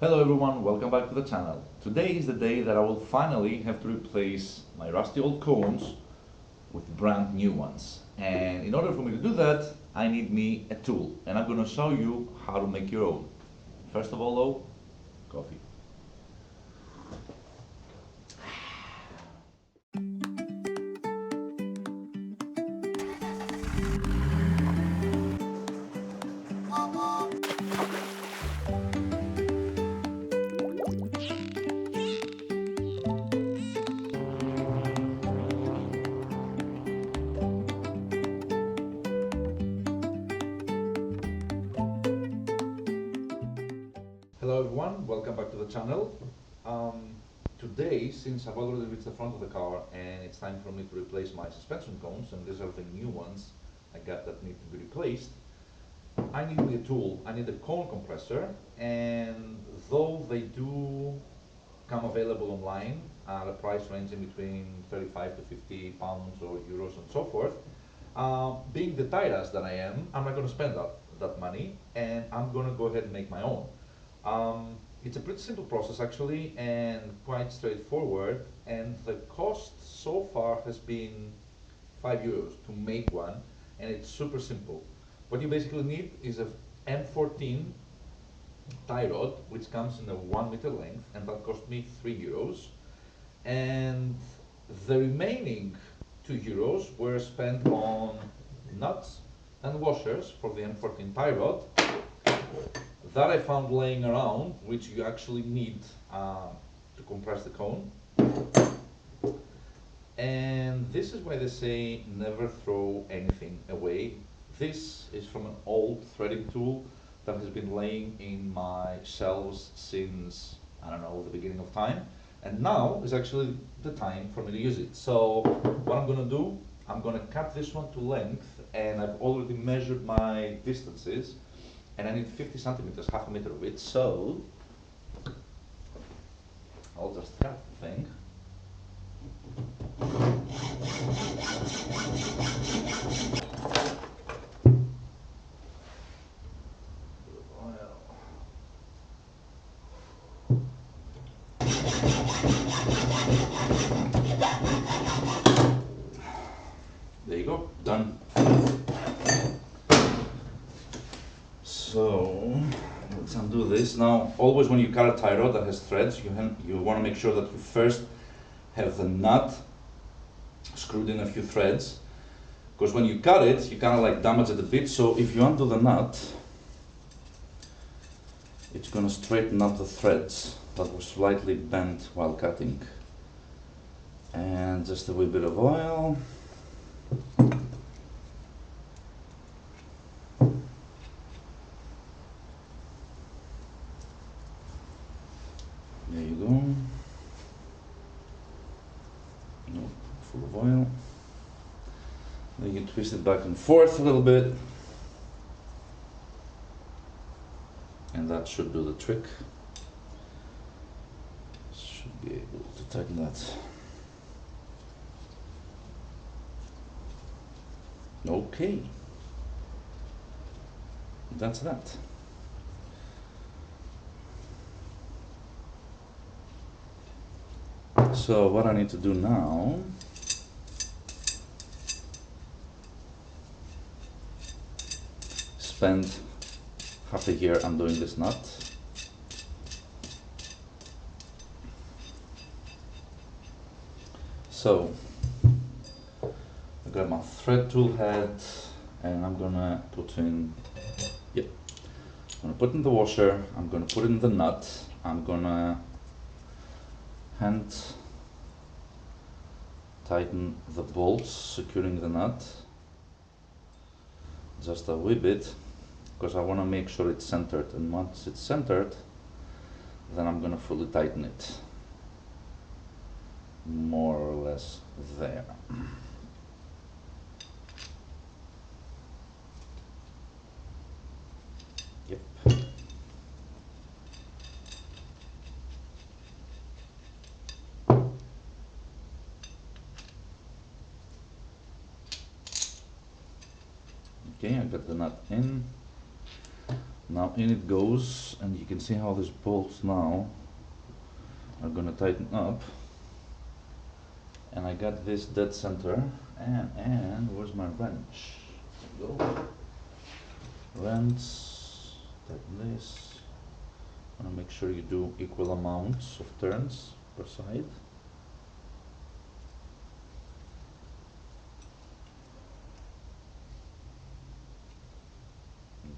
Hello everyone, welcome back to the channel. Today is the day that I will finally have to replace my rusty old cones with brand new ones. And in order for me to do that, I need me a tool. And I'm going to show you how to make your own. First of all though, coffee. Hello everyone, welcome back to the channel. Today, since I've already reached the front of the car and it's time for me to replace my suspension cones, and these are the new ones I got that need to be replaced, I need me a tool. I need a cone compressor, and though they do come available online at a price ranging between 35 to 50 pounds or euros and so forth, being the tight ass that I am, I'm not going to spend that money, and I'm going to go ahead and make my own. It's a pretty simple process actually, and quite straightforward, and the cost so far has been €5 to make one, and it's super simple. What you basically need is a M14 tie rod, which comes in a 1 meter length, and that cost me €3. And the remaining €2 were spent on nuts and washers for the M14 tie rod that I found laying around, which you actually need to compress the cone. And this is why they say never throw anything away. This is from an old threading tool that has been laying in my shelves since, I don't know, the beginning of time. And now is actually the time for me to use it. So what I'm gonna do, I'm gonna cut this one to length, and I've already measured my distances, and I need 50 centimeters, half a meter of it. So I'll just cut the thing. There you go, done. So let's undo this. Now, always when you cut a tie rod that has threads, you want to make sure that you first have the nut screwed in a few threads, because when you cut it, you kind of like damage it a bit. So if you undo the nut, it's going to straighten up the threads that were slightly bent while cutting. And just a wee bit of oil. There you go. Nope, full of oil. Then you twist it back and forth a little bit, and that should do the trick. Should be able to tighten that. Okay, that's that. So what I need to do now, spend half a year undoing this nut. So I got my thread tool head, and I'm gonna put in, I'm gonna put in the washer, I'm gonna put in the nut, I'm gonna hand tighten the bolts securing the nut just a wee bit, because I want to make sure it's centered, and once it's centered, then I'm gonna fully tighten it, more or less there. Yep. Okay, I got the nut in. Now in it goes, and you can see how these bolts now are gonna tighten up. And I got this dead center, and where's my wrench? There we go. Wrench, tighten this. Wanna make sure you do equal amounts of turns per side.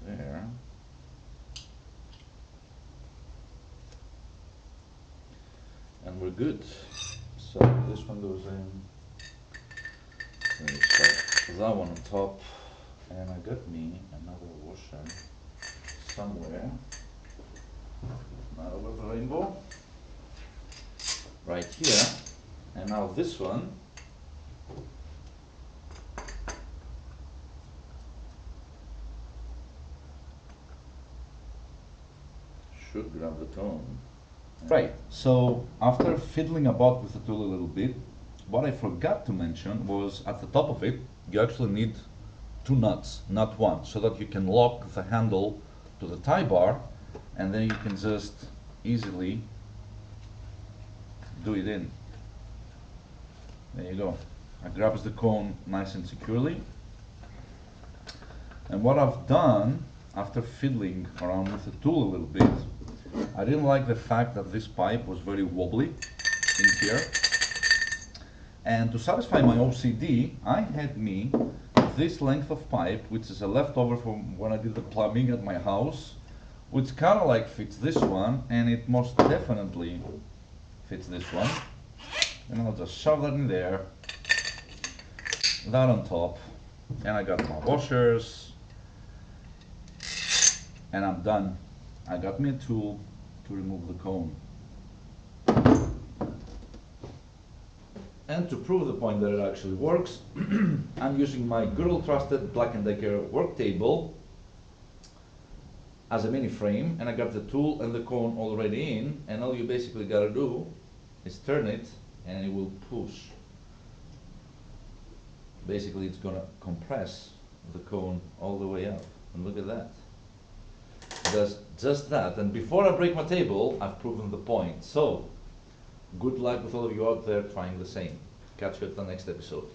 There. And we're good. So this one goes in. Let me check that one on top. And I got me another washer somewhere. Not over the rainbow. Right here. And now this one should grab the cone. Right, so after fiddling about with the tool a little bit, what I forgot to mention was at the top of it, you actually need two nuts, not one, so that you can lock the handle to the tie bar, and then you can just easily do it in. There you go. It grabs the cone nice and securely. And what I've done, after fiddling around with the tool a little bit, I didn't like the fact that this pipe was very wobbly in here. And to satisfy my OCD, I had me this length of pipe, which is a leftover from when I did the plumbing at my house, which kind of like fits this one, and it most definitely fits this one. And I'll just shove that in there, that on top, and I got my washers, and I'm done. I got me a tool to remove the cone. And to prove the point that it actually works, I'm using my good old trusted Black & Decker work table as a mini frame, and I got the tool and the cone already in, and all you basically gotta do is turn it and it will push. Basically it's gonna compress the cone all the way up, and look at that. It does just that, and before I break my table, I've proven the point. So, good luck with all of you out there trying the same. Catch you at the next episode.